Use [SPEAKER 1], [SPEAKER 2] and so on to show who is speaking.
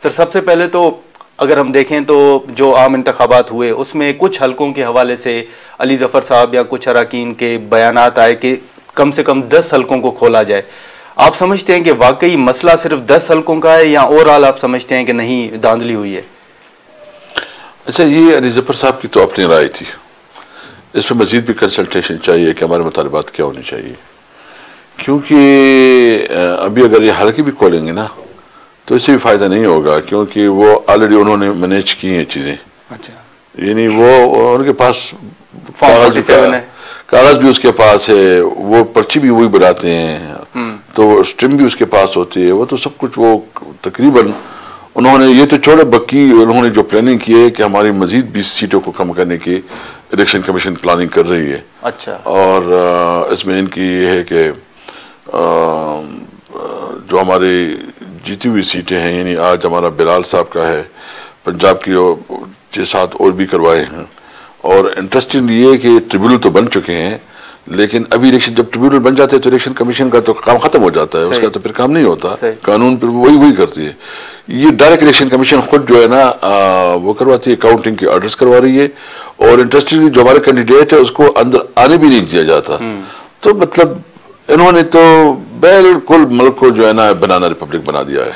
[SPEAKER 1] Sir सबसे पहले तो अगर हम देखें तो जो आम इंतखाबात हुए उसमें कुछ हलकों के हवाले से अली जफ़र साहब या कुछ अरकान के बयानात आए कि कम से कम 10 हलकों को खोला जाए। आप समझते हैं कि वाकई मसला सिर्फ 10 हलकों का है या ओवरऑल आप समझते हैं कि नहीं धांधली हुई है?
[SPEAKER 2] अच्छा, ये अली जफ़र साहब की तो अपनी राय थी, इस पर मजीद भी कंसल्टेशन चाहिए कि हमारे मुतालबात क्या होने चाहिए, क्योंकि अभी अगर ये हल्के भी खोलेंगे ना तो इससे भी फ़ायदा नहीं होगा, क्योंकि वो ऑलरेडी उन्होंने मैनेज की हैं चीज़ें। अच्छा, यानी वो उनके पास कागज़ भी उसके पास है, वो पर्ची भी वही बनाते हैं, तो स्ट्रिम भी उसके पास होती है, वो तो सब कुछ वो तकरीबन उन्होंने ये तो छोड़े, बाकी उन्होंने जो प्लानिंग की है कि हमारी मजीद 20 सीटों को कम करने की इलेक्शन कमीशन प्लानिंग कर रही है। अच्छा, और इसमें इनकी ये है कि जो हमारी जीती हुई सीटें हैं, यानी आज हमारा बिलाल साहब का है, पंजाब की 6-7 और भी करवाए हैं। और इंटरेस्टिंग ये है कि ट्रिब्यूनल तो बन चुके हैं, लेकिन अभी इलेक्शन जब ट्रिब्यूनल बन जाते हैं तो इलेक्शन कमीशन का तो काम खत्म हो जाता है, उसका तो फिर काम नहीं होता, कानून फिर वही करती है। ये डायरेक्ट इलेक्शन कमीशन खुद जो है ना वो करवाती है, काउंटिंग के ऑर्डर्स करवा रही है, और इंटरेस्टिंग जो हमारे कैंडिडेट है उसको अंदर आने भी नहीं दिया जाता। तो मतलब इन्होंने तो बिल्कुल मुल्क को जो है ना बनाना रिपब्लिक बना दिया है।